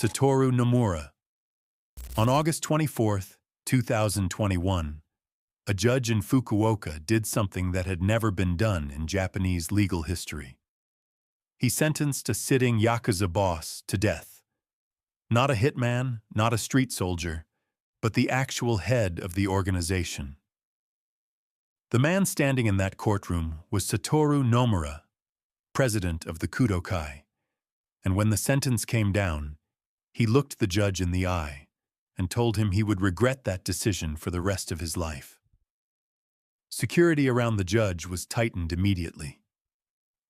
Satoru Nomura. On August 24, 2021, a judge in Fukuoka did something that had never been done in Japanese legal history. He sentenced a sitting Yakuza boss to death. Not a hitman, not a street soldier, but the actual head of the organization. The man standing in that courtroom was Satoru Nomura, president of the Kudokai, and when the sentence came down, he looked the judge in the eye and told him he would regret that decision for the rest of his life. Security around the judge was tightened immediately.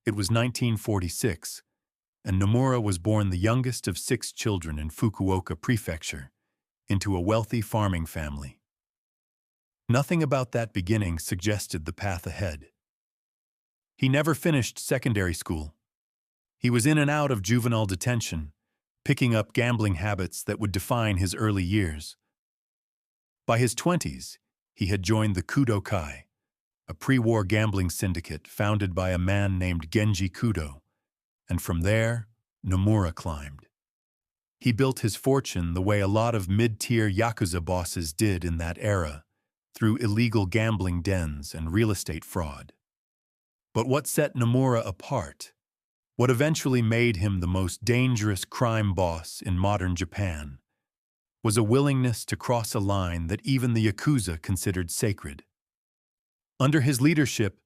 It was 1946, and Nomura was born the youngest of 6 children in Fukuoka Prefecture, into a wealthy farming family. Nothing about that beginning suggested the path ahead. He never finished secondary school. He was in and out of juvenile detention, picking up gambling habits that would define his early years. By his 20s, he had joined the Kudokai, a pre-war gambling syndicate founded by a man named Genji Kudo, and from there, Nomura climbed. He built his fortune the way a lot of mid-tier Yakuza bosses did in that era, through illegal gambling dens and real estate fraud. But what set Nomura apart, what eventually made him the most dangerous crime boss in modern Japan, was a willingness to cross a line that even the Yakuza considered sacred. Under his leadership,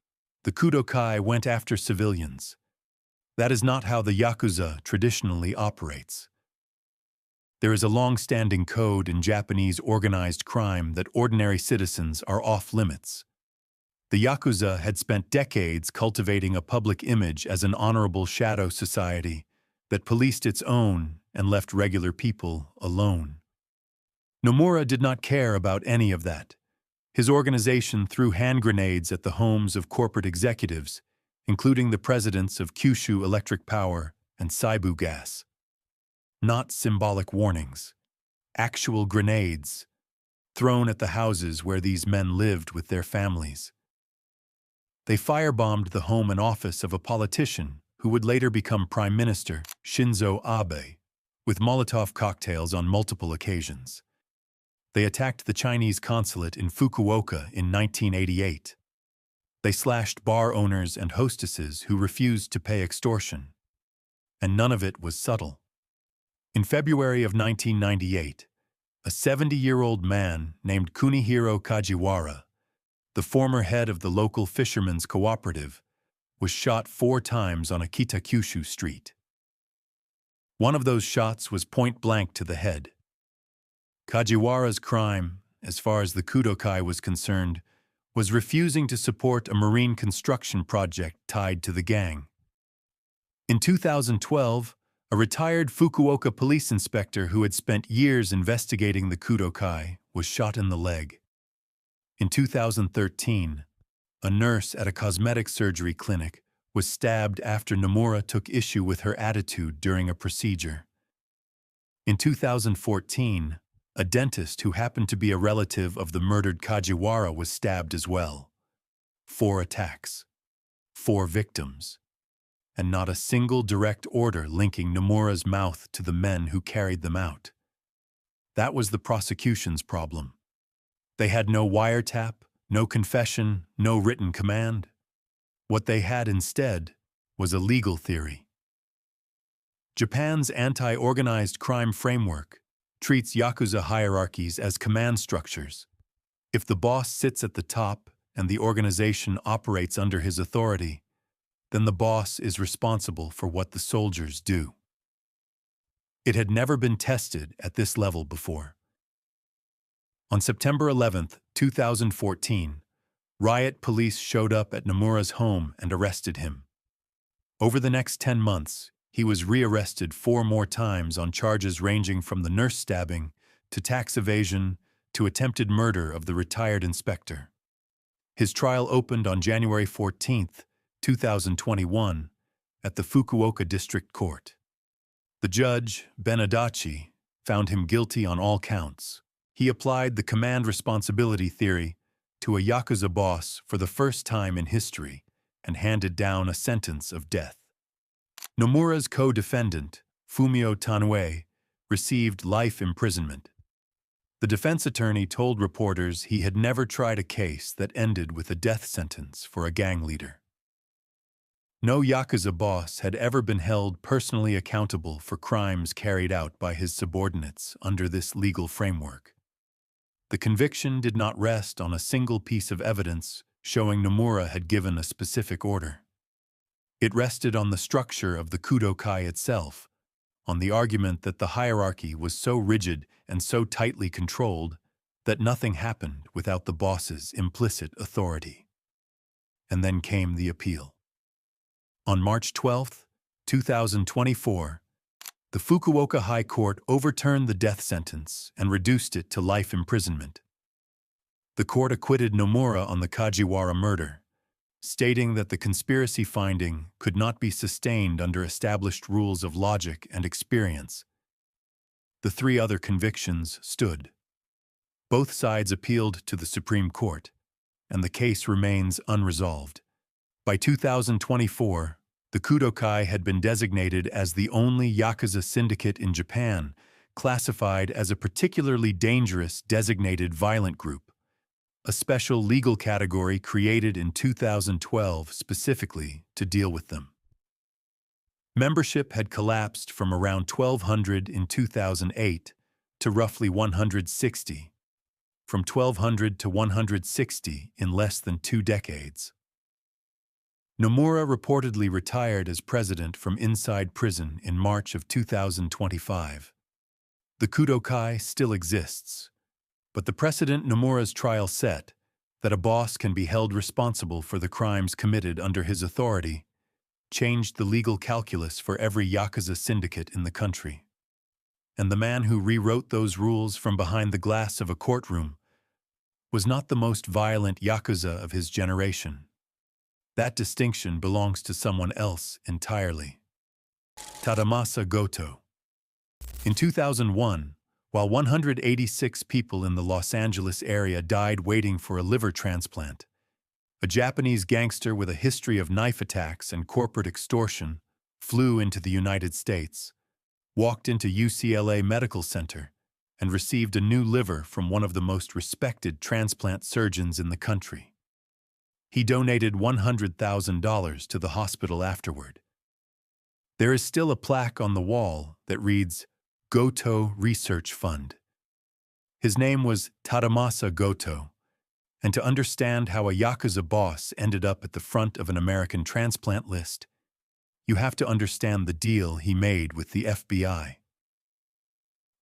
the Kudokai went after civilians. That is not how the Yakuza traditionally operates. There is a long-standing code in Japanese organized crime that ordinary citizens are off-limits. The Yakuza had spent decades cultivating a public image as an honorable shadow society that policed its own and left regular people alone. Nomura did not care about any of that. His organization threw hand grenades at the homes of corporate executives, including the presidents of Kyushu Electric Power and Seibu Gas. Not symbolic warnings, actual grenades, thrown at the houses where these men lived with their families. They firebombed the home and office of a politician who would later become Prime Minister, Shinzo Abe, with Molotov cocktails on multiple occasions. They attacked the Chinese consulate in Fukuoka in 1988. They slashed bar owners and hostesses who refused to pay extortion. And none of it was subtle. In February of 1998, a 70-year-old man named Kunihiro Kajiwara, the former head of the local fishermen's cooperative, was shot 4 times on a Kitakyushu street. One of those shots was point-blank to the head. Kajiwara's crime, as far as the Kudokai was concerned, was refusing to support a marine construction project tied to the gang. In 2012, a retired Fukuoka police inspector who had spent years investigating the Kudokai was shot in the leg. In 2013, a nurse at a cosmetic surgery clinic was stabbed after Nomura took issue with her attitude during a procedure. In 2014, a dentist who happened to be a relative of the murdered Kajiwara was stabbed as well. 4 attacks, 4 victims, and not a single direct order linking Nomura's mouth to the men who carried them out. That was the prosecution's problem. They had no wiretap, no confession, no written command. What they had instead was a legal theory. Japan's anti-organized crime framework treats Yakuza hierarchies as command structures. If the boss sits at the top and the organization operates under his authority, then the boss is responsible for what the soldiers do. It had never been tested at this level before. On September 11, 2014, riot police showed up at Nomura's home and arrested him. Over the next 10 months, he was rearrested 4 more times on charges ranging from the nurse stabbing to tax evasion to attempted murder of the retired inspector. His trial opened on January 14, 2021, at the Fukuoka District Court. The judge, Ben Adachi, found him guilty on all counts. He applied the command responsibility theory to a Yakuza boss for the first time in history and handed down a sentence of death. Nomura's co-defendant, Fumio Tanue, received life imprisonment. The defense attorney told reporters he had never tried a case that ended with a death sentence for a gang leader. No Yakuza boss had ever been held personally accountable for crimes carried out by his subordinates under this legal framework. The conviction did not rest on a single piece of evidence showing Nomura had given a specific order. It rested on the structure of the Kudokai itself, on the argument that the hierarchy was so rigid and so tightly controlled that nothing happened without the boss's implicit authority. And then came the appeal. On March 12, 2024, the Fukuoka High Court overturned the death sentence and reduced it to life imprisonment. The court acquitted Nomura on the Kajiwara murder, stating that the conspiracy finding could not be sustained under established rules of logic and experience. The three other convictions stood. Both sides appealed to the Supreme Court, and the case remains unresolved. By 2024, the Kudokai had been designated as the only Yakuza syndicate in Japan, classified as a particularly dangerous designated violent group, a special legal category created in 2012 specifically to deal with them. Membership had collapsed from around 1,200 in 2008 to roughly 160, from 1,200 to 160 in less than 2 decades. Nomura reportedly retired as president from inside prison in March of 2025. The Kudokai still exists, but the precedent Nomura's trial set, that a boss can be held responsible for the crimes committed under his authority, changed the legal calculus for every Yakuza syndicate in the country. And the man who rewrote those rules from behind the glass of a courtroom was not the most violent Yakuza of his generation. That distinction belongs to someone else entirely. Tadamasa Goto. In 2001, while 186 people in the Los Angeles area died waiting for a liver transplant, a Japanese gangster with a history of knife attacks and corporate extortion flew into the United States, walked into UCLA Medical Center, and received a new liver from one of the most respected transplant surgeons in the country. He donated $100,000 to the hospital afterward. There is still a plaque on the wall that reads, Goto Research Fund. His name was Tadamasa Goto, and to understand how a Yakuza boss ended up at the front of an American transplant list, you have to understand the deal he made with the FBI.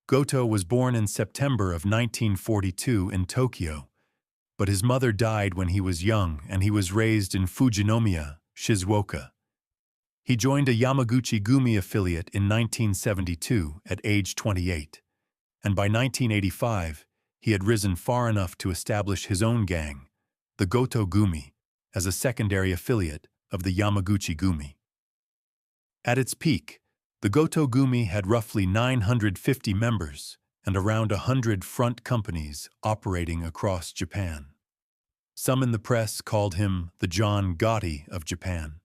Goto was born in September of 1942 in Tokyo, but his mother died when he was young and he was raised in Fujinomiya, Shizuoka. He joined a Yamaguchi Gumi affiliate in 1972 at age 28, and by 1985, he had risen far enough to establish his own gang, the Goto Gumi, as a secondary affiliate of the Yamaguchi Gumi. At its peak, the Goto Gumi had roughly 950 members and around 100 front companies operating across Japan. Some in the press called him the John Gotti of Japan.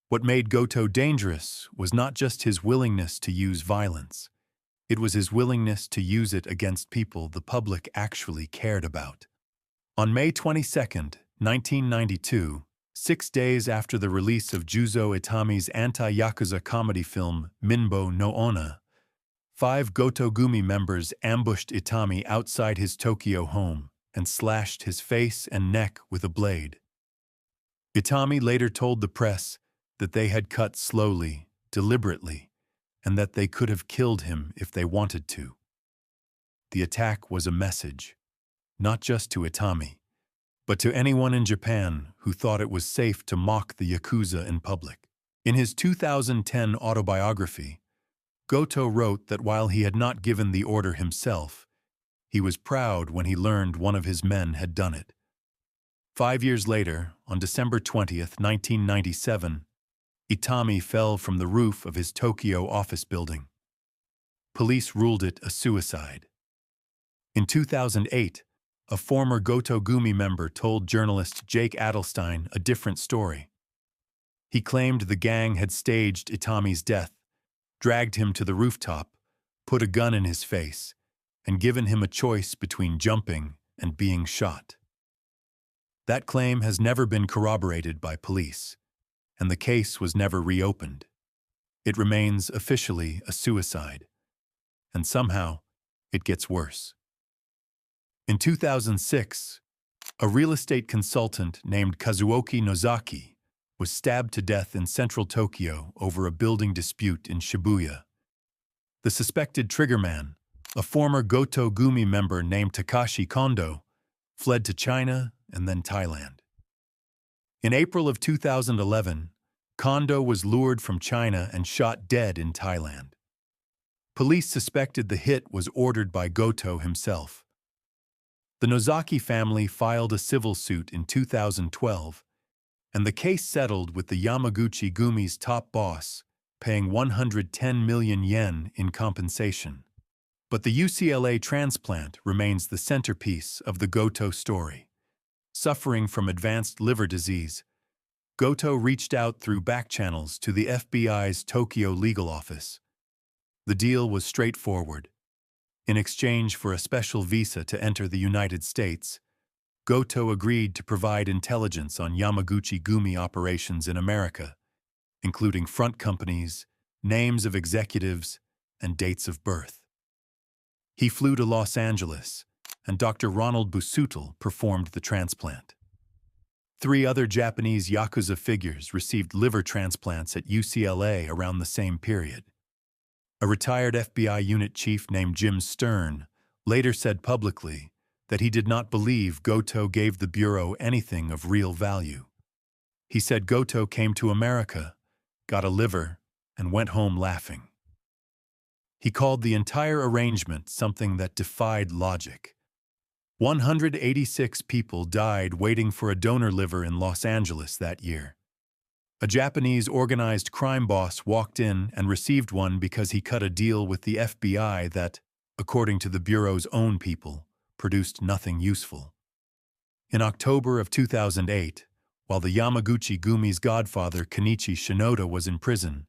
What made Goto dangerous was not just his willingness to use violence. It was his willingness to use it against people the public actually cared about. On May 22, 1992, 6 days after the release of Juzo Itami's anti-Yakuza comedy film Minbo no Onna, 5 Goto Gumi members ambushed Itami outside his Tokyo home and slashed his face and neck with a blade. Itami later told the press that they had cut slowly, deliberately, and that they could have killed him if they wanted to. The attack was a message, not just to Itami, but to anyone in Japan who thought it was safe to mock the Yakuza in public. In his 2010 autobiography, Goto wrote that while he had not given the order himself, he was proud when he learned one of his men had done it. 5 years later, on December 20, 1997, Itami fell from the roof of his Tokyo office building. Police ruled it a suicide. In 2008, a former Goto Gumi member told journalist Jake Adelstein a different story. He claimed the gang had staged Itami's death, dragged him to the rooftop, put a gun in his face, and given him a choice between jumping and being shot. That claim has never been corroborated by police, and the case was never reopened. It remains officially a suicide, and somehow it gets worse. In 2006, a real estate consultant named Kazuoki Nozaki was stabbed to death in central Tokyo over a building dispute in Shibuya. The suspected triggerman, a former Goto Gumi member named Takashi Kondo, fled to China and then Thailand. In April of 2011, Kondo was lured from China and shot dead in Thailand. Police suspected the hit was ordered by Goto himself. The Nozaki family filed a civil suit in 2012, and the case settled with the Yamaguchi Gumi's top boss, paying 110 million yen in compensation. But the UCLA transplant remains the centerpiece of the Goto story. Suffering from advanced liver disease, Goto reached out through back channels to the FBI's Tokyo legal office. The deal was straightforward. In exchange for a special visa to enter the United States, Goto agreed to provide intelligence on Yamaguchi Gumi operations in America, including front companies, names of executives, and dates of birth. He flew to Los Angeles, and Dr. Ronald Busuttil performed the transplant. 3 other Japanese Yakuza figures received liver transplants at UCLA around the same period. A retired FBI unit chief named Jim Stern later said publicly that he did not believe Goto gave the Bureau anything of real value. He said Goto came to America, got a liver, and went home laughing. He called the entire arrangement something that defied logic. 186 people died waiting for a donor liver in Los Angeles that year. A Japanese organized crime boss walked in and received one because he cut a deal with the FBI that, according to the Bureau's own people, produced nothing useful. In October of 2008, while the Yamaguchi Gumi's godfather Kenichi Shinoda was in prison,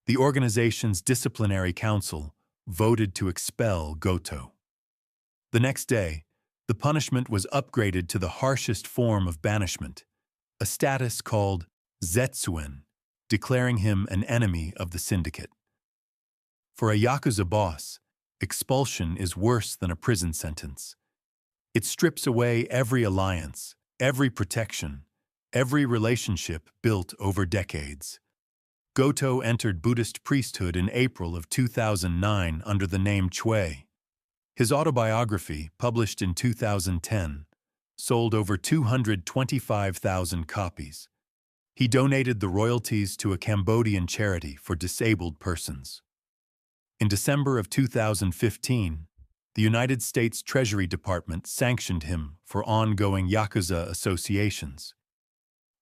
the organization's disciplinary council voted to expel Goto. The next day, the punishment was upgraded to the harshest form of banishment, a status called Zetsuen, declaring him an enemy of the syndicate. For a Yakuza boss, expulsion is worse than a prison sentence. It strips away every alliance, every protection, every relationship built over decades. Goto entered Buddhist priesthood in April of 2009 under the name Chue. His autobiography, published in 2010, sold over 225,000 copies. He donated the royalties to a Cambodian charity for disabled persons. In December of 2015, the United States Treasury Department sanctioned him for ongoing Yakuza associations.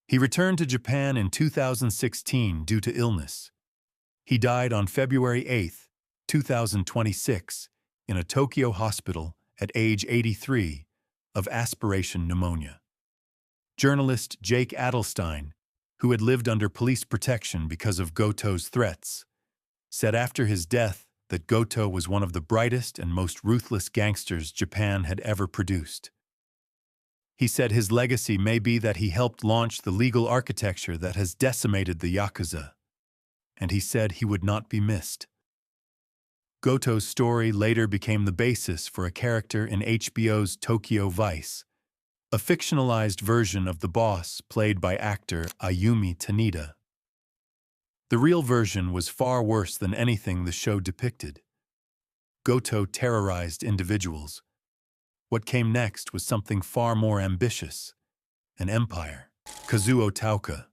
He returned to Japan in 2016 due to illness. He died on February 8, 2026, in a Tokyo hospital at age 83 of aspiration pneumonia. Journalist Jake Adelstein, who had lived under police protection because of Goto's threats, said after his death that Goto was one of the brightest and most ruthless gangsters Japan had ever produced. He said his legacy may be that he helped launch the legal architecture that has decimated the Yakuza, and he said he would not be missed. Goto's story later became the basis for a character in HBO's Tokyo Vice, a fictionalized version of the boss played by actor Ayumi Tanida. The real version was far worse than anything the show depicted. Goto terrorized individuals. What came next was something far more ambitious, an empire. Kazuo Taoka.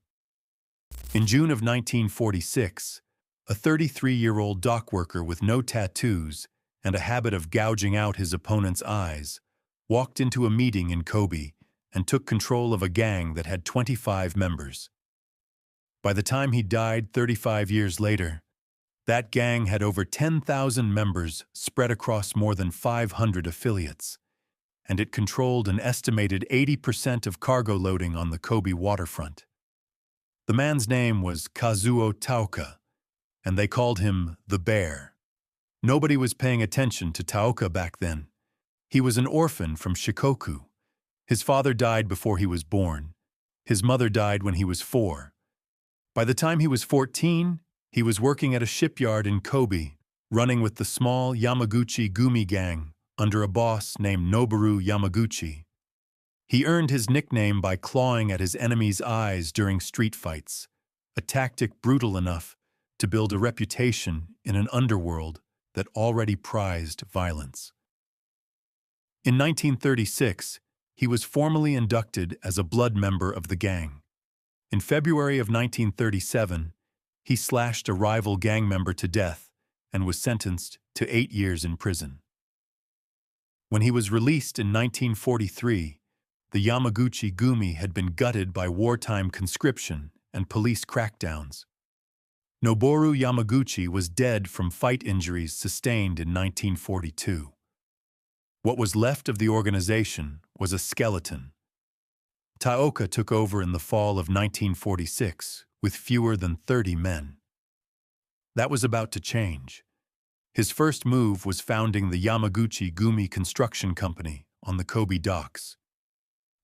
In June of 1946, a 33-year-old dock worker with no tattoos and a habit of gouging out his opponent's eyes walked into a meeting in Kobe and took control of a gang that had 25 members. By the time he died 35 years later, that gang had over 10,000 members spread across more than 500 affiliates, and it controlled an estimated 80% of cargo loading on the Kobe waterfront. The man's name was Kazuo Taoka, and they called him the Bear. Nobody was paying attention to Taoka back then. He was an orphan from Shikoku. His father died before he was born. His mother died when he was 4. By the time he was 14, he was working at a shipyard in Kobe, running with the small Yamaguchi Gumi gang under a boss named Noboru Yamaguchi. He earned his nickname by clawing at his enemy's eyes during street fights, a tactic brutal enough to build a reputation in an underworld that already prized violence. In 1936, he was formally inducted as a blood member of the gang. In February of 1937, he slashed a rival gang member to death and was sentenced to 8 years in prison. When he was released in 1943, the Yamaguchi Gumi had been gutted by wartime conscription and police crackdowns. Noboru Yamaguchi was dead from fight injuries sustained in 1942. What was left of the organization was a skeleton. Taoka took over in the fall of 1946 with fewer than 30 men. That was about to change. His first move was founding the Yamaguchi Gumi Construction Company on the Kobe docks,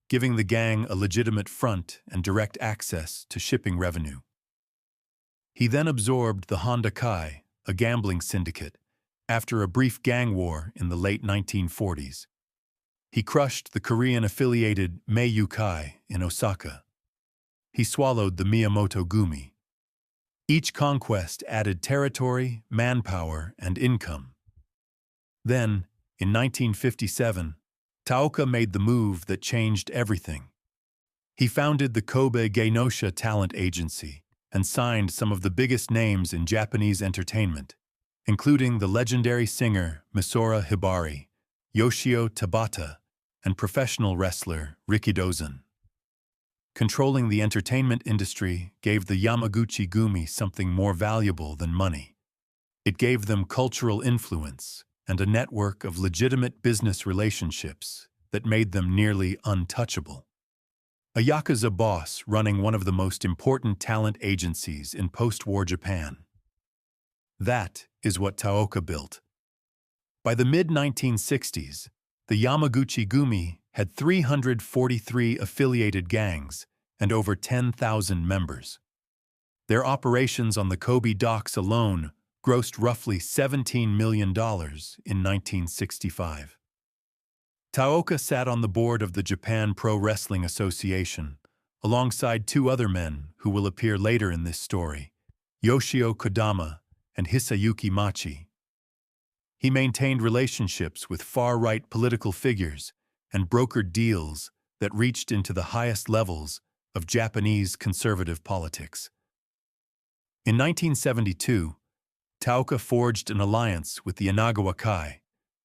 giving the gang a legitimate front and direct access to shipping revenue. He then absorbed the Honda Kai, a gambling syndicate, after a brief gang war in the late 1940s. He crushed the Korean-affiliated Meiyu Kai in Osaka. He swallowed the Miyamoto Gumi. Each conquest added territory, manpower, and income. Then, in 1957, Taoka made the move that changed everything. He founded the Kobe Genosha Talent Agency and signed some of the biggest names in Japanese entertainment, including the legendary singer Misora Hibari, Yoshio Tabata, and professional wrestler Rikidozan. Controlling the entertainment industry gave the Yamaguchi Gumi something more valuable than money. It gave them cultural influence and a network of legitimate business relationships that made them nearly untouchable. A Yakuza boss running one of the most important talent agencies in post-war Japan. That is what Taoka built. By the mid-1960s, the Yamaguchi Gumi had 343 affiliated gangs and over 10,000 members. Their operations on the Kobe docks alone grossed roughly $17 million in 1965. Taoka sat on the board of the Japan Pro Wrestling Association, alongside 2 other men who will appear later in this story, Yoshio Kodama and Hisayuki Machi. He maintained relationships with far-right political figures and brokered deals that reached into the highest levels of Japanese conservative politics. In 1972, Taoka forged an alliance with the Inagawa Kai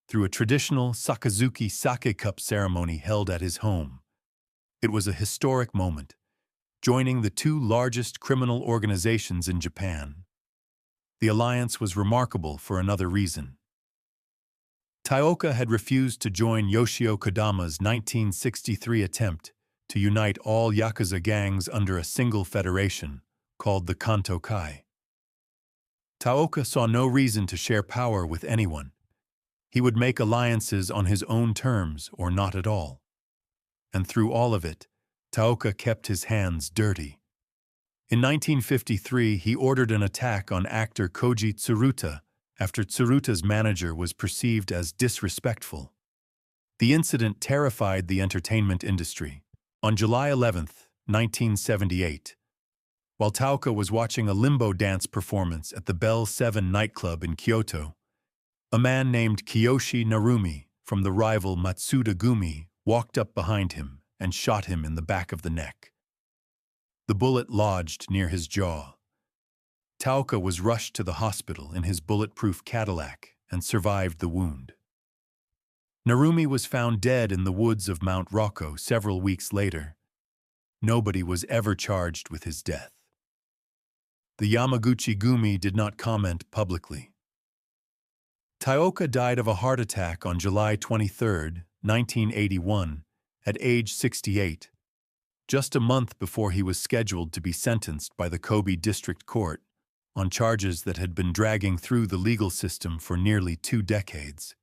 through a traditional Sakazuki Sake Cup ceremony held at his home. It was a historic moment, joining the 2 largest criminal organizations in Japan. The alliance was remarkable for another reason. Taoka had refused to join Yoshio Kodama's 1963 attempt to unite all Yakuza gangs under a single federation called the Kanto Kai. Taoka saw no reason to share power with anyone. He would make alliances on his own terms or not at all. And through all of it, Taoka kept his hands dirty. In 1953, he ordered an attack on actor Koji Tsuruta after Tsuruta's manager was perceived as disrespectful. The incident terrified the entertainment industry. On July 11, 1978, while Taoka was watching a limbo dance performance at the Bell 7 nightclub in Kyoto, a man named Kiyoshi Narumi from the rival Matsuda Gumi walked up behind him and shot him in the back of the neck. The bullet lodged near his jaw. Taoka was rushed to the hospital in his bulletproof Cadillac and survived the wound. Narumi was found dead in the woods of Mount Rocco several weeks later. Nobody was ever charged with his death. The Yamaguchi Gumi did not comment publicly. Taoka died of a heart attack on July 23, 1981, at age 68, just a month before he was scheduled to be sentenced by the Kobe District Court on charges that had been dragging through the legal system for nearly 2 decades.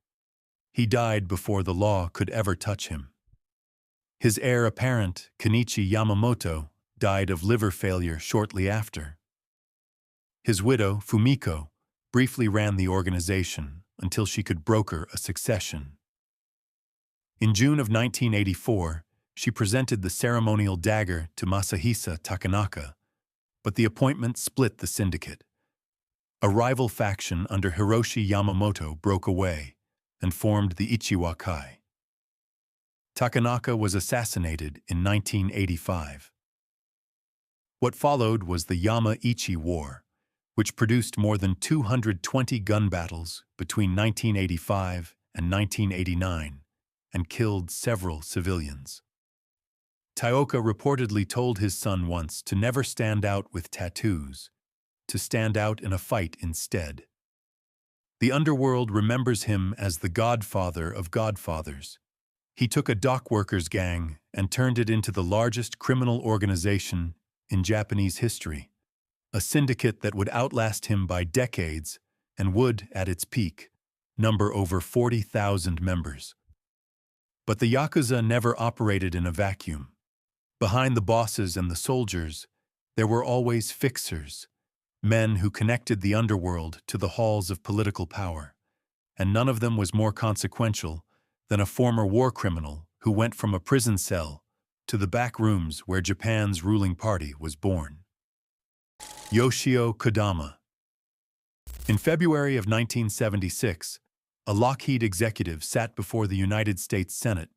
He died before the law could ever touch him. His heir apparent, Kenichi Yamamoto, died of liver failure shortly after. His widow, Fumiko, briefly ran the organization until she could broker a succession. In June of 1984, she presented the ceremonial dagger to Masahisa Takanaka, but the appointment split the syndicate. A rival faction under Hiroshi Yamamoto broke away and formed the Ichiwakai. Takanaka was assassinated in 1985. What followed was the Yama-Ichi War, which produced more than 220 gun battles between 1985 and 1989 and killed several civilians. Taoka reportedly told his son once to never stand out with tattoos, to stand out in a fight instead. The underworld remembers him as the godfather of godfathers. He took a dockworkers gang and turned it into the largest criminal organization in Japanese history, a syndicate that would outlast him by decades and would, at its peak, number over 40,000 members. But the Yakuza never operated in a vacuum. Behind the bosses and the soldiers, there were always fixers, men who connected the underworld to the halls of political power, and none of them was more consequential than a former war criminal who went from a prison cell to the back rooms where Japan's ruling party was born. Yoshio Kodama. In February of 1976, a Lockheed executive sat before the United States Senate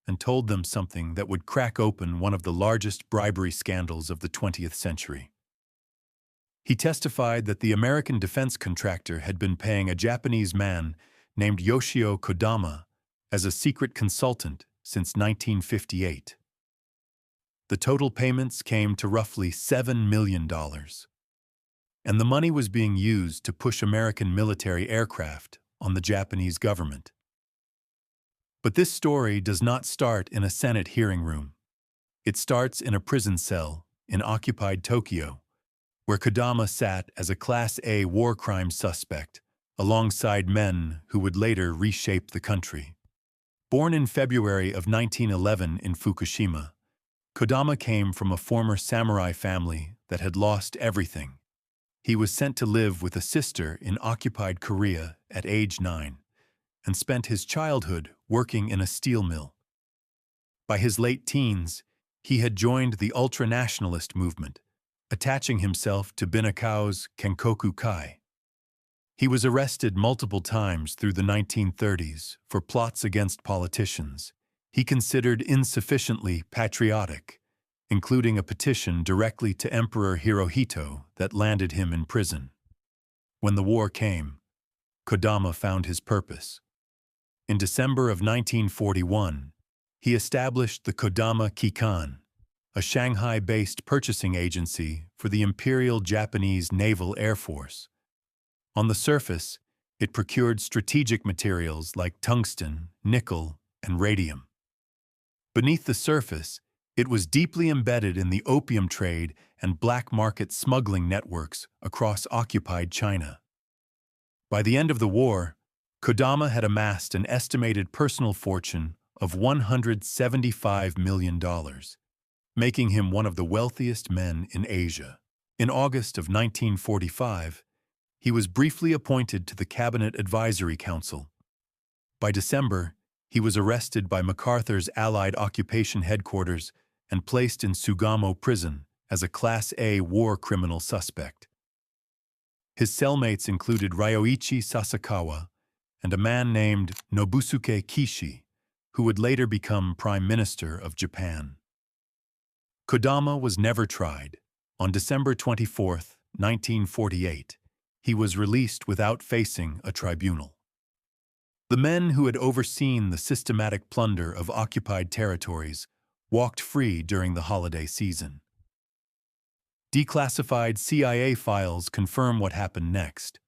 and told them something that would crack open one of the largest bribery scandals of the 20th century. He testified that the American defense contractor had been paying a Japanese man named Yoshio Kodama as a secret consultant since 1958. The total payments came to roughly $7 million. And the money was being used to push American military aircraft on the Japanese government. But this story does not start in a Senate hearing room. It starts in a prison cell in occupied Tokyo, where Kodama sat as a Class A war crime suspect alongside men who would later reshape the country. Born in February of 1911 in Fukushima, Kodama came from a former samurai family that had lost everything. He was sent to live with a sister in occupied Korea at age 9 and spent his childhood working in a steel mill. By his late teens, he had joined the ultra-nationalist movement, attaching himself to Binakao's Kenkoku Kai. He was arrested multiple times through the 1930s for plots against politicians he considered insufficiently patriotic, including a petition directly to Emperor Hirohito that landed him in prison. When the war came, Kodama found his purpose. In December of 1941, he established the Kodama Kikan, a Shanghai-based purchasing agency for the Imperial Japanese Naval Air Force. On the surface, it procured strategic materials like tungsten, nickel, and radium. Beneath the surface, it was deeply embedded in the opium trade and black market smuggling networks across occupied China. By the end of the war, Kodama had amassed an estimated personal fortune of $175 million, making him one of the wealthiest men in Asia. In August of 1945, he was briefly appointed to the Cabinet Advisory Council. By December, he was arrested by MacArthur's Allied Occupation Headquarters and placed in Sugamo Prison as a Class A war criminal suspect. His cellmates included Ryoichi Sasakawa and a man named Nobusuke Kishi, who would later become Prime Minister of Japan. Kodama was never tried. On December 24, 1948, he was released without facing a tribunal. The men who had overseen the systematic plunder of occupied territories walked free during the holiday season. Declassified CIA files confirm what happened next.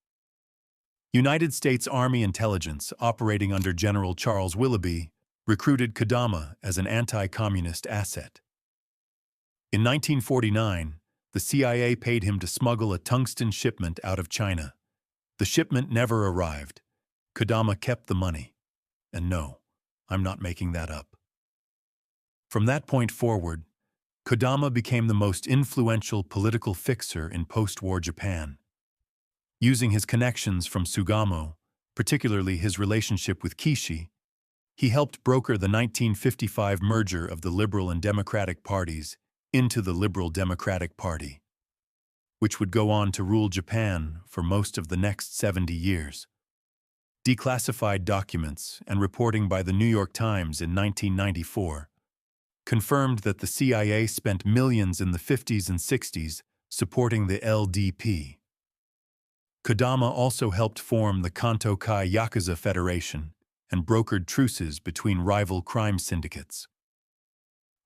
United States Army intelligence, operating under General Charles Willoughby, recruited Kodama as an anti-communist asset. In 1949, The CIA paid him to smuggle a tungsten shipment out of China. The shipment never arrived. Kodama kept the money. And no, I'm not making that up. From that point forward, Kodama became the most influential political fixer in post-war Japan. Using his connections from Sugamo, particularly his relationship with Kishi, he helped broker the 1955 merger of the Liberal and Democratic parties into the Liberal Democratic Party, which would go on to rule Japan for most of the next 70 years. Declassified documents and reporting by the New York Times in 1994 confirmed that the CIA spent millions in the 50s and 60s supporting the LDP. Kodama also helped form the Kanto-kai Yakuza Federation and brokered truces between rival crime syndicates.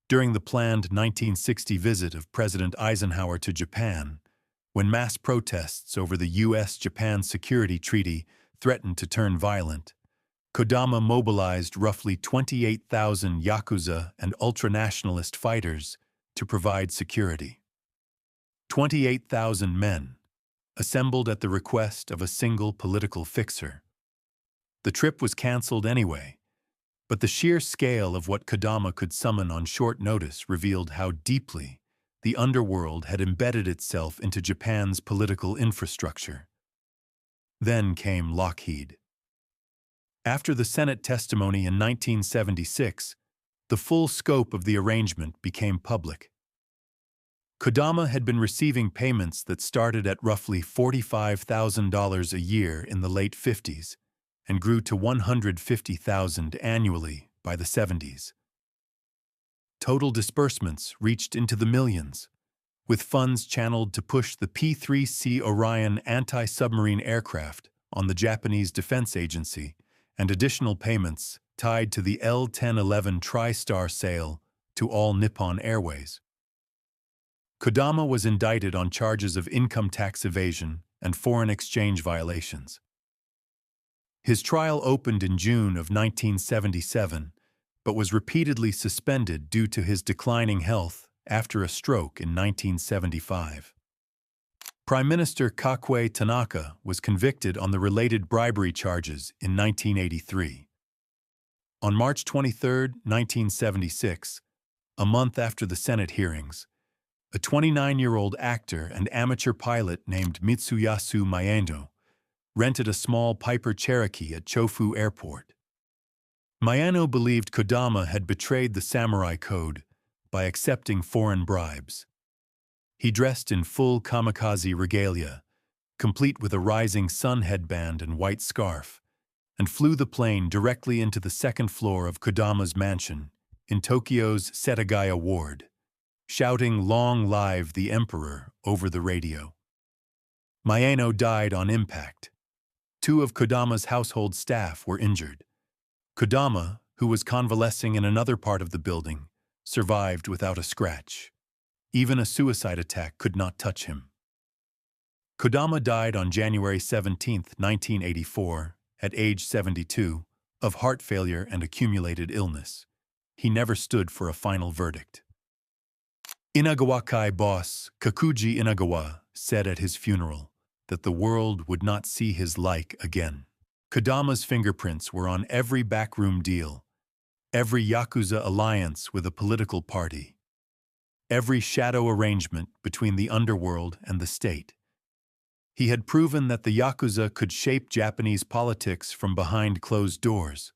During the planned 1960 visit of President Eisenhower to Japan, when mass protests over the U.S.-Japan Security Treaty threatened to turn violent, Kodama mobilized roughly 28,000 Yakuza and ultranationalist fighters to provide security. 28,000 men, assembled at the request of a single political fixer. The trip was canceled anyway, but the sheer scale of what Kodama could summon on short notice revealed how deeply the underworld had embedded itself into Japan's political infrastructure. Then came Lockheed. After the Senate testimony in 1976, the full scope of the arrangement became public. Kodama had been receiving payments that started at roughly $45,000 a year in the late 50s and grew to $150,000 annually by the 70s. Total disbursements reached into the millions, with funds channeled to push the P-3C Orion anti-submarine aircraft on the Japanese Defense Agency and additional payments tied to the L-1011 TriStar sale to All Nippon Airways. Kodama was indicted on charges of income tax evasion and foreign exchange violations. His trial opened in June of 1977, but was repeatedly suspended due to his declining health after a stroke in 1975. Prime Minister Kakue Tanaka was convicted on the related bribery charges in 1983. On March 23, 1976, a month after the Senate hearings, a 29-year-old actor and amateur pilot named Mitsuyasu Maeno rented a small Piper Cherokee at Chofu Airport. Maeno believed Kodama had betrayed the samurai code by accepting foreign bribes. He dressed in full kamikaze regalia, complete with a rising sun headband and white scarf, and flew the plane directly into the second floor of Kodama's mansion in Tokyo's Setagaya Ward, shouting "Long live the Emperor" over the radio. Maeno died on impact. 2 of Kodama's household staff were injured. Kodama, who was convalescing in another part of the building, survived without a scratch. Even a suicide attack could not touch him. Kodama died on January 17, 1984, at age 72, of heart failure and accumulated illness. He never stood for a final verdict. Inagawa-kai boss Kakuji Inagawa said at his funeral that the world would not see his like again. Kodama's fingerprints were on every backroom deal, every Yakuza alliance with a political party, every shadow arrangement between the underworld and the state. He had proven that the Yakuza could shape Japanese politics from behind closed doors.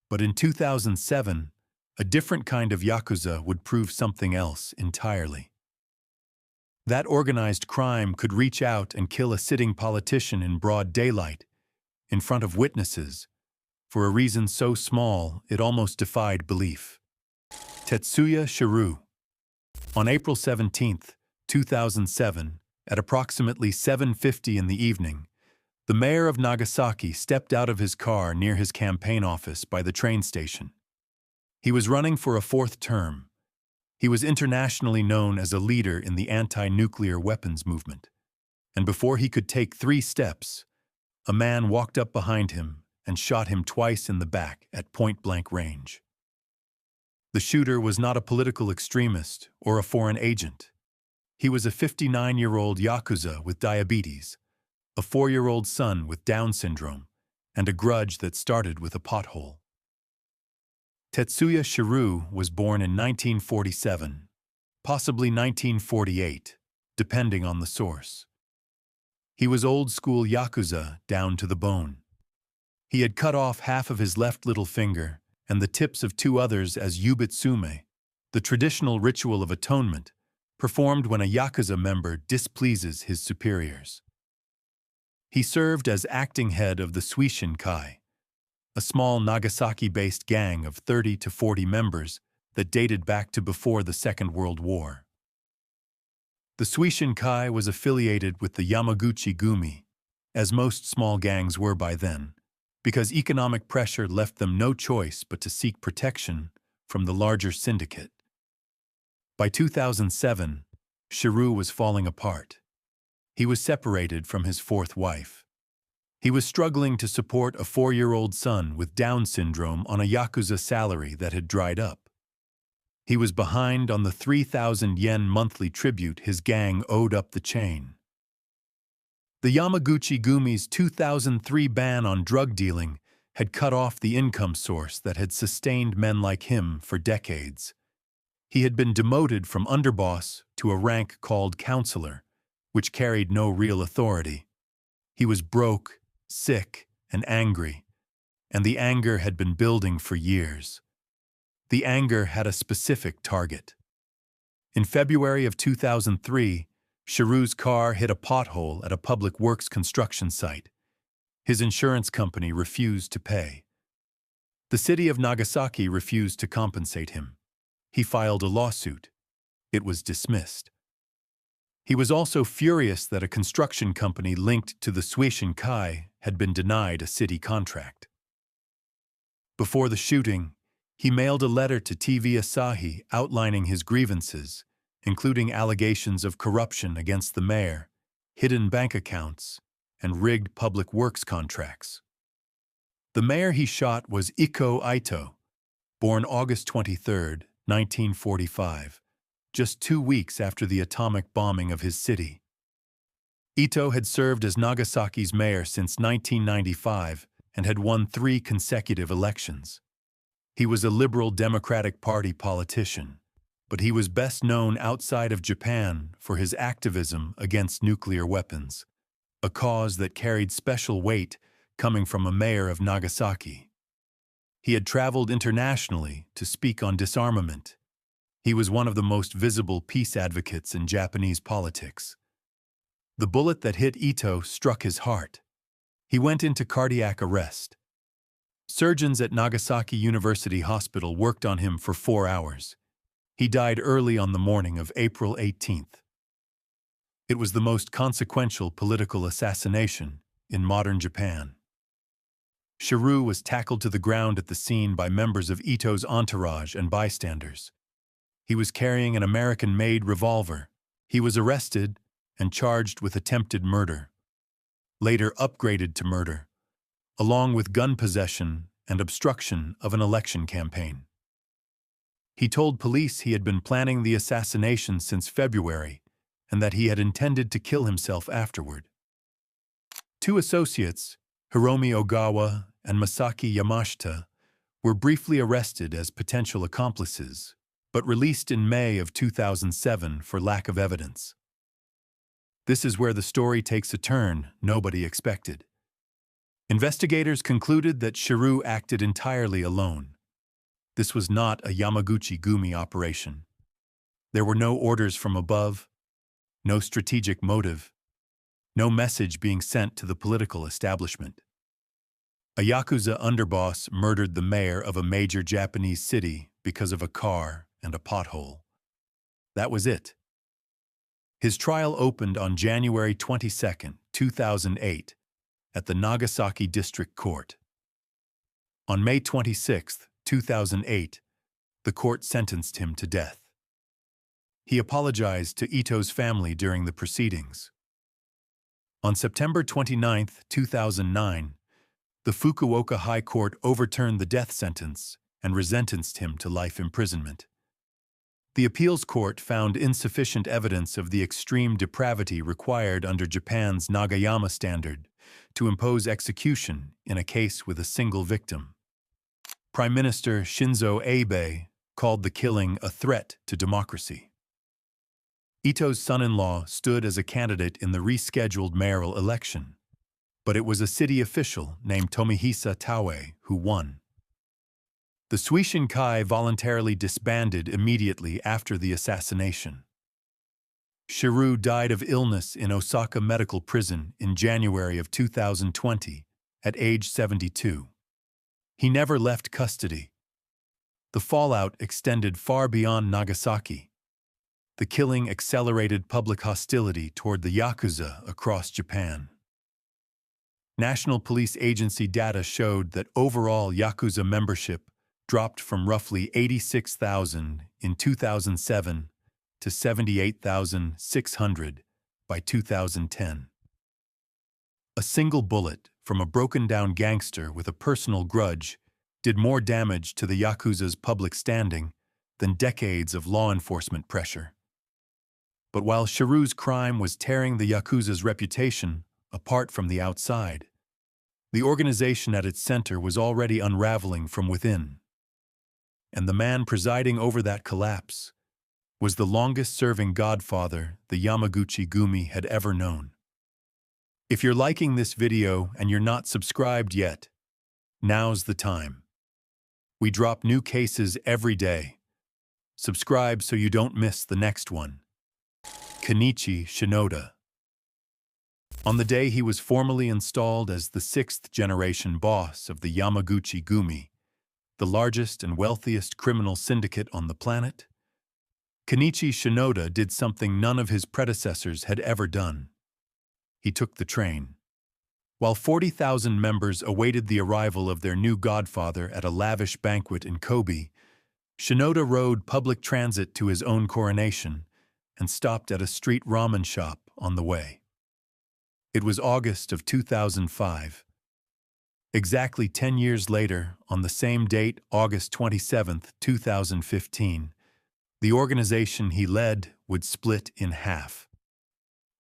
But in 2007, a different kind of Yakuza would prove something else entirely. That organized crime could reach out and kill a sitting politician in broad daylight, in front of witnesses, for a reason so small it almost defied belief. Tetsuya Shiryu. On April 17, 2007, at approximately 7:50 in the evening, the mayor of Nagasaki stepped out of his car near his campaign office by the train station. He was running for a 4th term. He was internationally known as a leader in the anti-nuclear weapons movement. And before he could take 3 steps, a man walked up behind him and shot him twice in the back at point-blank range. The shooter was not a political extremist or a foreign agent. He was a 59-year-old Yakuza with diabetes, a 4-year-old son with Down syndrome, and a grudge that started with a pothole. Tetsuya Shirou was born in 1947, possibly 1948, depending on the source. He was old-school Yakuza down to the bone. He had cut off half of his left little finger and the tips of 2 others as yubitsume, the traditional ritual of atonement, performed when a Yakuza member displeases his superiors. He served as acting head of the Suishin Kai, a small Nagasaki-based gang of 30 to 40 members that dated back to before the Second World War. The Suishin Kai was affiliated with the Yamaguchi Gumi, as most small gangs were by then, because economic pressure left them no choice but to seek protection from the larger syndicate. By 2007, Shirou was falling apart. He was separated from his 4th wife. He was struggling to support a 4-year-old son with Down syndrome on a Yakuza salary that had dried up. He was behind on the 3,000 yen monthly tribute his gang owed up the chain. The Yamaguchi Gumi's 2003 ban on drug dealing had cut off the income source that had sustained men like him for decades. He had been demoted from underboss to a rank called counselor, which carried no real authority. He was broke, sick, and angry, and the anger had been building for years. The anger had a specific target. In February of 2003, Shirou's car hit a pothole at a public works construction site. His insurance company refused to pay. The city of Nagasaki refused to compensate him. He filed a lawsuit. It was dismissed. He was also furious that a construction company linked to the Suishin Kai had been denied a city contract. Before the shooting, he mailed a letter to TV Asahi outlining his grievances, including allegations of corruption against the mayor, hidden bank accounts, and rigged public works contracts. The mayor he shot was Iko Ito, born August 23, 1945, just 2 weeks after the atomic bombing of his city. Ito had served as Nagasaki's mayor since 1995 and had won 3 consecutive elections. He was a Liberal Democratic Party politician, but he was best known outside of Japan for his activism against nuclear weapons, a cause that carried special weight coming from a mayor of Nagasaki. He had traveled internationally to speak on disarmament. He was one of the most visible peace advocates in Japanese politics. The bullet that hit Ito struck his heart. He went into cardiac arrest. Surgeons at Nagasaki University Hospital worked on him for 4 hours. He died early on the morning of April 18th. It was the most consequential political assassination in modern Japan. Shirou was tackled to the ground at the scene by members of Ito's entourage and bystanders. He was carrying an American-made revolver. He was arrested and charged with attempted murder, later upgraded to murder, along with gun possession and obstruction of an election campaign. He told police he had been planning the assassination since February and that he had intended to kill himself afterward. 2 associates, Hiromi Ogawa and Masaki Yamashita, were briefly arrested as potential accomplices, but released in May of 2007 for lack of evidence. This is where the story takes a turn nobody expected. Investigators concluded that Shirou acted entirely alone. This was not a Yamaguchi Gumi operation. There were no orders from above, no strategic motive, no message being sent to the political establishment. A Yakuza underboss murdered the mayor of a major Japanese city because of a car and a pothole. That was it. His trial opened on January 22, 2008, at the Nagasaki District Court. On May 26, 2008, the court sentenced him to death. He apologized to Ito's family during the proceedings. On September 29, 2009, the Fukuoka High Court overturned the death sentence and resentenced him to life imprisonment. The appeals court found insufficient evidence of the extreme depravity required under Japan's Nagayama standard to impose execution in a case with a single victim. Prime Minister Shinzo Abe called the killing a threat to democracy. Ito's son-in-law stood as a candidate in the rescheduled mayoral election, but it was a city official named Tomihisa Taue who won. The Suishinkai voluntarily disbanded immediately after the assassination. Shirou died of illness in Osaka Medical Prison in January of 2020 at age 72. He never left custody. The fallout extended far beyond Nagasaki. The killing accelerated public hostility toward the Yakuza across Japan. National Police Agency data showed that overall Yakuza membership dropped from roughly 86,000 in 2007 to 78,600 by 2010. A single bullet from a broken-down gangster with a personal grudge did more damage to the Yakuza's public standing than decades of law enforcement pressure. But while Shirou's crime was tearing the Yakuza's reputation apart from the outside, the organization at its center was already unraveling from within. And the man presiding over that collapse was the longest-serving godfather the Yamaguchi Gumi had ever known. If you're liking this video and you're not subscribed yet, now's the time. We drop new cases every day. Subscribe so you don't miss the next one. Kenichi Shinoda. On the day he was formally installed as the sixth-generation boss of the Yamaguchi Gumi, the largest and wealthiest criminal syndicate on the planet, Kenichi Shinoda did something none of his predecessors had ever done. He took the train. While 40,000 members awaited the arrival of their new godfather at a lavish banquet in Kobe, Shinoda rode public transit to his own coronation and stopped at a street ramen shop on the way. It was August of 2005. Exactly 10 years later, on the same date, August 27, 2015, the organization he led would split in half.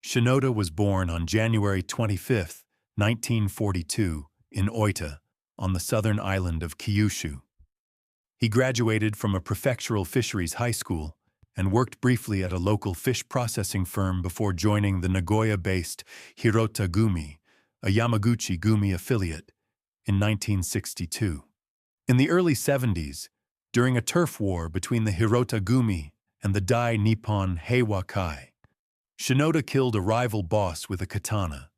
Shinoda was born on January 25, 1942, in Oita, on the southern island of Kyushu. He graduated from a prefectural fisheries high school and worked briefly at a local fish processing firm before joining the Nagoya-based Hirota Gumi, a Yamaguchi Gumi affiliate, in 1962. In the early 70s, during a turf war between the Hirota Gumi and the Dai Nippon Heiwa Kai, Shinoda killed a rival boss with a katana.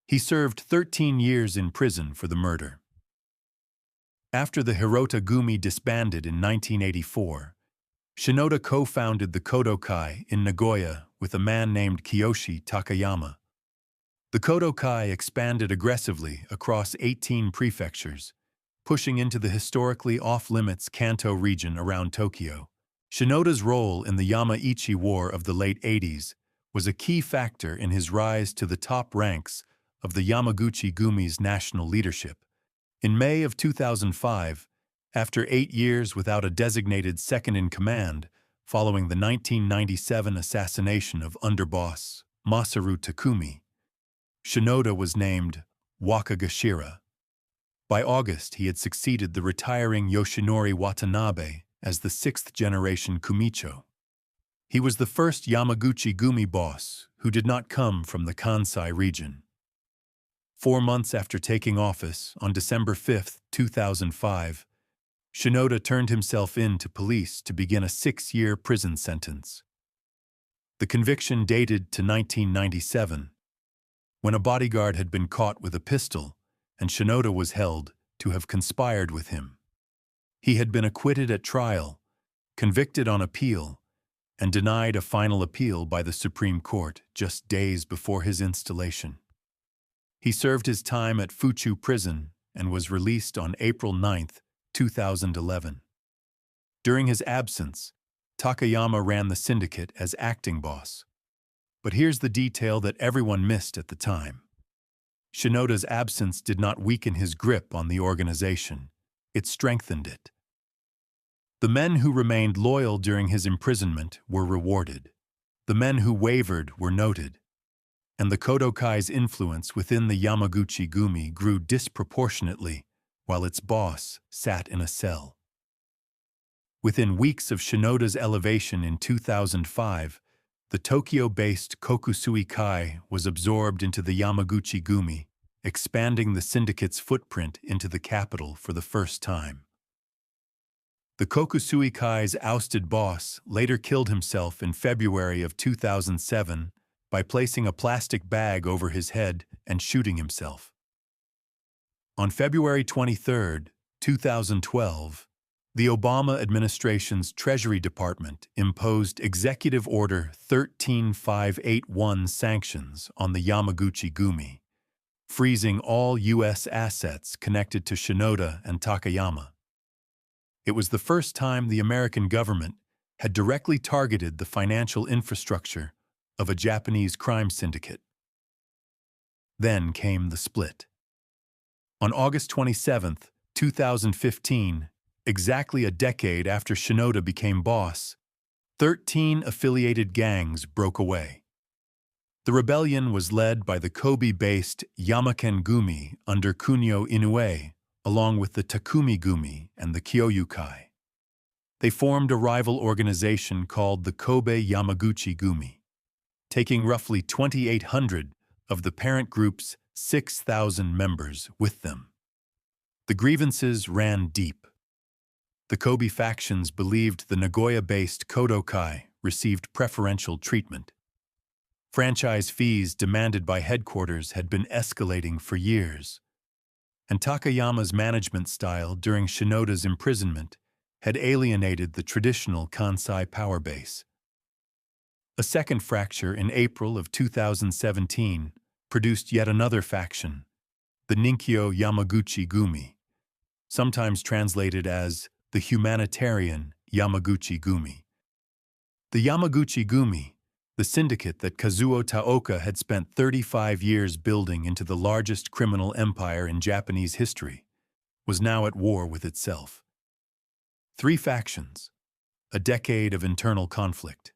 He served 13 years in prison for the murder. After the Hirota Gumi disbanded in 1984, Shinoda co-founded the Kodokai in Nagoya with a man named Kiyoshi Takayama. The Kodokai expanded aggressively across 18 prefectures, pushing into the historically off-limits Kanto region around Tokyo. Shinoda's role in the Yamaichi War of the late 80s was a key factor in his rise to the top ranks of the Yamaguchi Gumi's national leadership. In May of 2005, after 8 years without a designated second-in-command, following the 1997 assassination of underboss Masaru Takumi, Shinoda was named Wakagashira. By August, he had succeeded the retiring Yoshinori Watanabe as the sixth-generation Kumicho. He was the first Yamaguchi Gumi boss who did not come from the Kansai region. 4 months after taking office, on December 5, 2005, Shinoda turned himself in to police to begin a 6-year prison sentence. The conviction dated to 1997, when a bodyguard had been caught with a pistol and Shinoda was held to have conspired with him. He had been acquitted at trial, convicted on appeal, and denied a final appeal by the Supreme Court just days before his installation. He served his time at Fuchu Prison and was released on April 9, 2011. During his absence, Takayama ran the syndicate as acting boss. But here's the detail that everyone missed at the time. Shinoda's absence did not weaken his grip on the organization. It strengthened it. The men who remained loyal during his imprisonment were rewarded. The men who wavered were noted. And the Kodokai's influence within the Yamaguchi-gumi grew disproportionately, while its boss sat in a cell. Within weeks of Shinoda's elevation in 2005, the Tokyo-based Kokusui-kai was absorbed into the Yamaguchi-gumi, expanding the syndicate's footprint into the capital for the first time. The Kokusui-kai's ousted boss later killed himself in February of 2007 by placing a plastic bag over his head and shooting himself. On February 23, 2012, the Obama administration's Treasury Department imposed Executive Order 13581 sanctions on the Yamaguchi-gumi, freezing all U.S. assets connected to Shinoda and Takayama. It was the first time the American government had directly targeted the financial infrastructure of a Japanese crime syndicate. Then came the split. On August 27, 2015, exactly a decade after Shinoda became boss, 13 affiliated gangs broke away. The rebellion was led by the Kobe-based Yamaken-gumi under Kunio Inoue, along with the Takumi-gumi and the Kyoyu-kai. They formed a rival organization called the Kobe Yamaguchi-gumi, taking roughly 2,800 of the parent group's 6,000 members with them. The grievances ran deep. The Kobe factions believed the Nagoya-based Kodokai received preferential treatment. Franchise fees demanded by headquarters had been escalating for years, and Takayama's management style during Shinoda's imprisonment had alienated the traditional Kansai power base. A second fracture in April of 2017 produced yet another faction, the Ninkyo Yamaguchi-gumi, sometimes translated as the humanitarian Yamaguchi-gumi. The Yamaguchi-gumi, the syndicate that Kazuo Taoka had spent 35 years building into the largest criminal empire in Japanese history, was now at war with itself. 3 factions, a decade of internal conflict.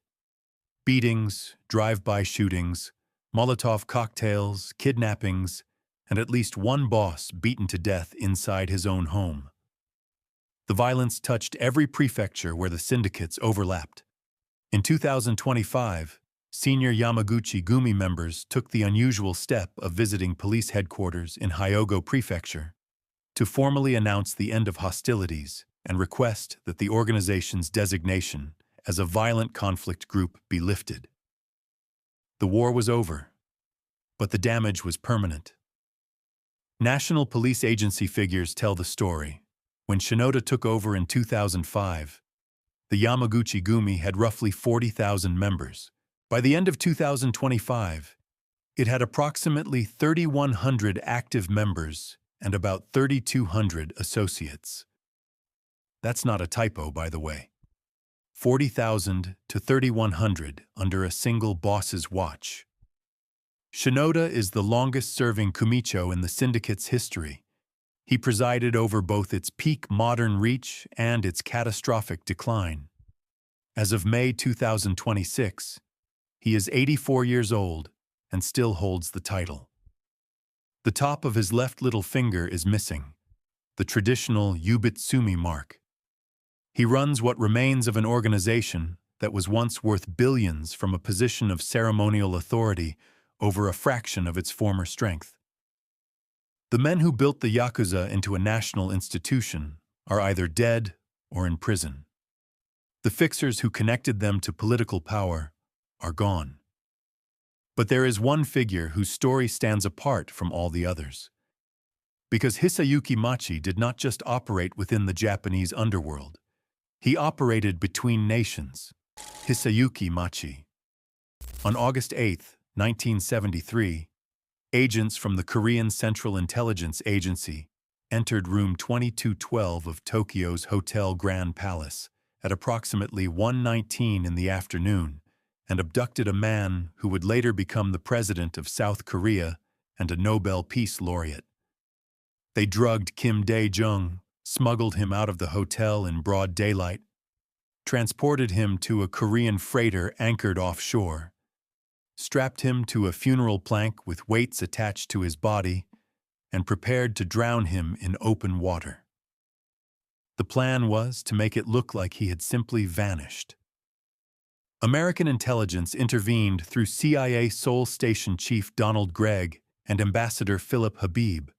Beatings, drive-by shootings, Molotov cocktails, kidnappings, and at least one boss beaten to death inside his own home. The violence touched every prefecture where the syndicates overlapped. In 2025, senior Yamaguchi-gumi members took the unusual step of visiting police headquarters in Hyogo Prefecture to formally announce the end of hostilities and request that the organization's designation as a violent conflict group be lifted. The war was over, but the damage was permanent. National Police Agency figures tell the story. When Shinoda took over in 2005, the Yamaguchi-gumi had roughly 40,000 members. By the end of 2025, it had approximately 3,100 active members and about 3,200 associates. That's not a typo, by the way. 40,000 to 3,100 under a single boss's watch. Shinoda is the longest-serving kumicho in the syndicate's history. He presided over both its peak modern reach and its catastrophic decline. As of May 2026, he is 84 years old and still holds the title. The top of his left little finger is missing, the traditional Yubitsumi mark. He runs what remains of an organization that was once worth billions from a position of ceremonial authority over a fraction of its former strength. The men who built the Yakuza into a national institution are either dead or in prison. The fixers who connected them to political power are gone. But there is one figure whose story stands apart from all the others. Because Hisayuki Machi did not just operate within the Japanese underworld. He operated between nations. Hisayuki Machi. On August 8, 1973, agents from the Korean Central Intelligence Agency entered room 2212 of Tokyo's Hotel Grand Palace at approximately 1:19 in the afternoon and abducted a man who would later become the president of South Korea and a Nobel Peace Laureate. They drugged Kim Dae-jung, smuggled him out of the hotel in broad daylight, transported him to a Korean freighter anchored offshore, strapped him to a funeral plank with weights attached to his body, and prepared to drown him in open water. The plan was to make it look like he had simply vanished. American intelligence intervened through CIA Seoul Station Chief Donald Gregg and Ambassador Philip Habib,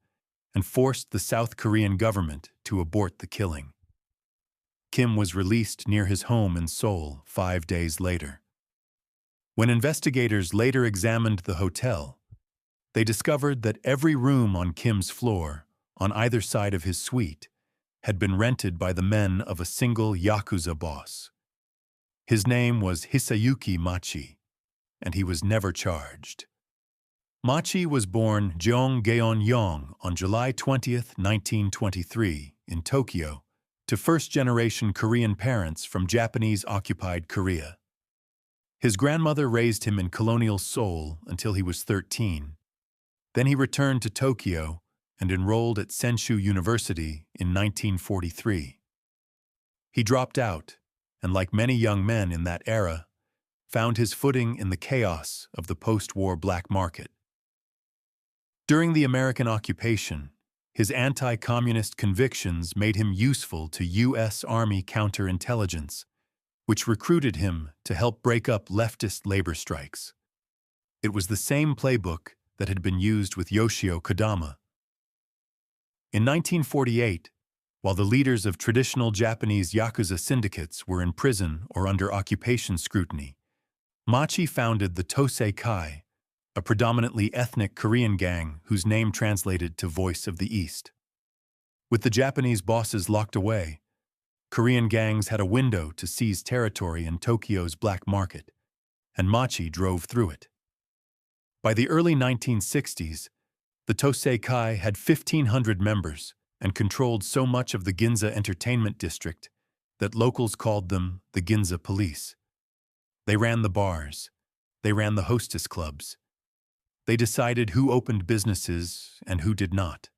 and forced the South Korean government to abort the killing. Kim was released near his home in Seoul 5 days later. When investigators later examined the hotel, they discovered that every room on Kim's floor, on either side of his suite, had been rented by the men of a single Yakuza boss. His name was Hisayuki Machi, and he was never charged. Machi was born Jeong Gaeon-yong on July 20, 1923, in Tokyo, to first-generation Korean parents from Japanese-occupied Korea. His grandmother raised him in colonial Seoul until he was 13. Then he returned to Tokyo and enrolled at Senshu University in 1943. He dropped out, and like many young men in that era, found his footing in the chaos of the post-war black market. During the American occupation, his anti-communist convictions made him useful to U.S. Army counterintelligence, which recruited him to help break up leftist labor strikes. It was the same playbook that had been used with Yoshio Kodama. In 1948, while the leaders of traditional Japanese Yakuza syndicates were in prison or under occupation scrutiny, Machi founded the Tosei Kai, a predominantly ethnic Korean gang whose name translated to Voice of the East. With the Japanese bosses locked away, Korean gangs had a window to seize territory in Tokyo's black market, and Machi drove through it. By the early 1960s, the Tosei Kai had 1,500 members and controlled so much of the Ginza entertainment district that locals called them the Ginza Police. They ran the bars. They ran the hostess clubs. They decided who opened businesses and who did not.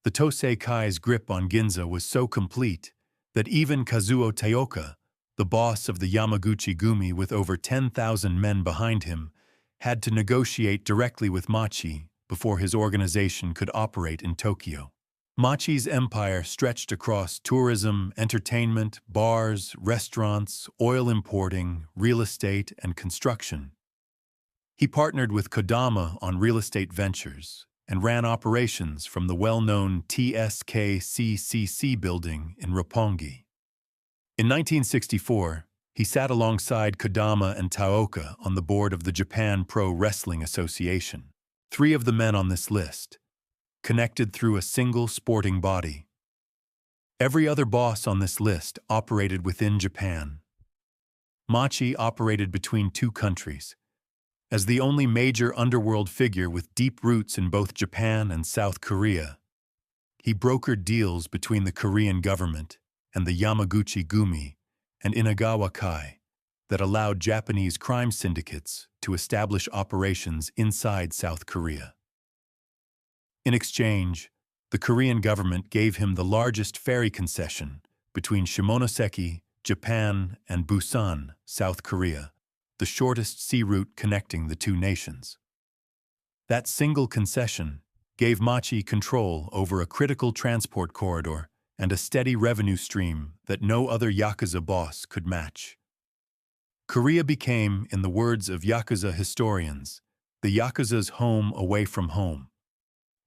The Tosei Kai's grip on Ginza was so complete that even Kazuo Taoka, the boss of the Yamaguchi Gumi with over 10,000 men behind him, had to negotiate directly with Machi before his organization could operate in Tokyo. Machi's empire stretched across tourism, entertainment, bars, restaurants, oil importing, real estate, and construction. He partnered with Kodama on real estate ventures and ran operations from the well-known TSKCCC building in Roppongi. In 1964, he sat alongside Kodama and Taoka on the board of the Japan Pro Wrestling Association. 3 of the men on this list, connected through a single sporting body. Every other boss on this list operated within Japan. Machi operated between 2 countries. As the only major underworld figure with deep roots in both Japan and South Korea, he brokered deals between the Korean government and the Yamaguchi Gumi and Inagawa Kai that allowed Japanese crime syndicates to establish operations inside South Korea. In exchange, the Korean government gave him the largest ferry concession between Shimonoseki, Japan, and Busan, South Korea, the shortest sea route connecting the 2 nations. That single concession gave Machi control over a critical transport corridor and a steady revenue stream that no other Yakuza boss could match. Korea became, in the words of Yakuza historians, the Yakuza's home away from home,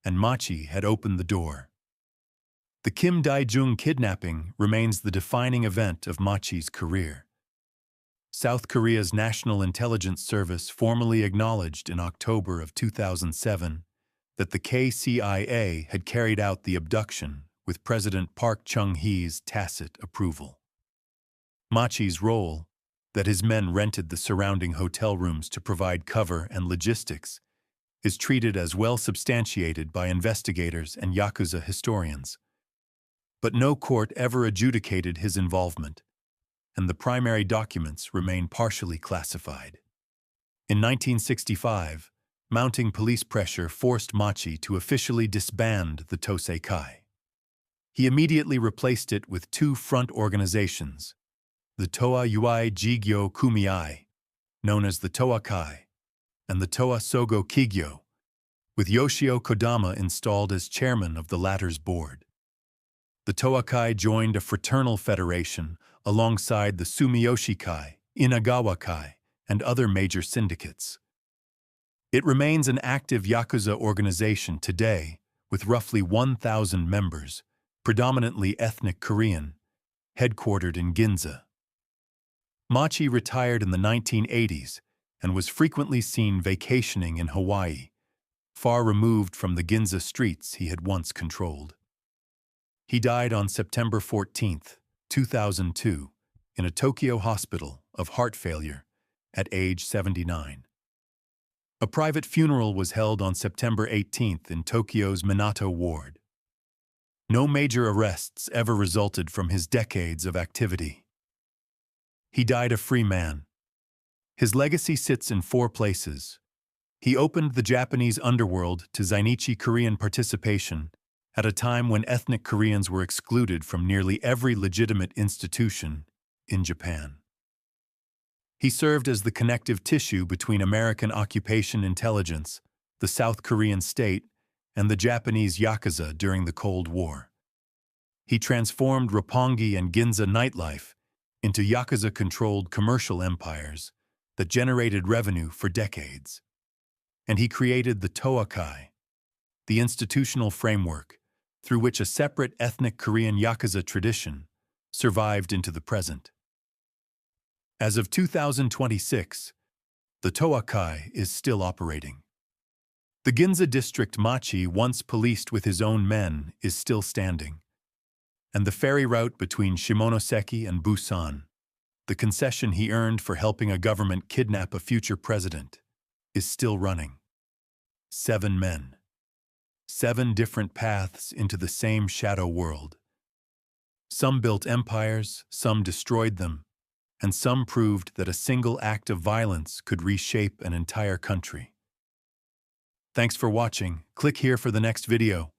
and Machi had opened the door. The Kim Dae-jung kidnapping remains the defining event of Machi's career. South Korea's National Intelligence Service formally acknowledged in October of 2007 that the KCIA had carried out the abduction with President Park Chung-hee's tacit approval. Machi's role, that his men rented the surrounding hotel rooms to provide cover and logistics, is treated as well substantiated by investigators and Yakuza historians. But no court ever adjudicated his involvement, and the primary documents remain partially classified. In 1965, mounting police pressure forced Machi to officially disband the Tosei Kai. He immediately replaced it with 2 front organizations, the Toa Yui Jigyo Kumiai, known as the Toa Kai, and the Toa Sogo Kigyo, with Yoshio Kodama installed as chairman of the latter's board. The Toa Kai joined a fraternal federation alongside the Sumiyoshi Kai, Inagawa Kai, and other major syndicates. It remains an active Yakuza organization today, with roughly 1,000 members, predominantly ethnic Korean, headquartered in Ginza. Machi retired in the 1980s and was frequently seen vacationing in Hawaii, far removed from the Ginza streets he had once controlled. He died on September 14, 2002, in a Tokyo hospital of heart failure at age 79. A private funeral was held on September 18 in Tokyo's Minato ward. No major arrests ever resulted from his decades of activity. He died a free man. His legacy sits in 4 places. He opened the Japanese underworld to Zainichi Korean participation at a time when ethnic Koreans were excluded from nearly every legitimate institution in Japan. He served as the connective tissue between American occupation intelligence, the South Korean state, and the Japanese Yakuza during the Cold War. He transformed Roppongi and Ginza nightlife into Yakuza-controlled commercial empires that generated revenue for decades. And he created the Toa Kai, the institutional framework through which a separate ethnic Korean Yakuza tradition survived into the present. As of 2026, the Toa Kai is still operating. The Ginza district Machi once policed with his own men is still standing, and the ferry route between Shimonoseki and Busan, the concession he earned for helping a government kidnap a future president, is still running. 7 men. 7 different paths into the same shadow world. Some built empires, some destroyed them, and some proved that a single act of violence could reshape an entire country. Thanks for watching. Click here for the next video.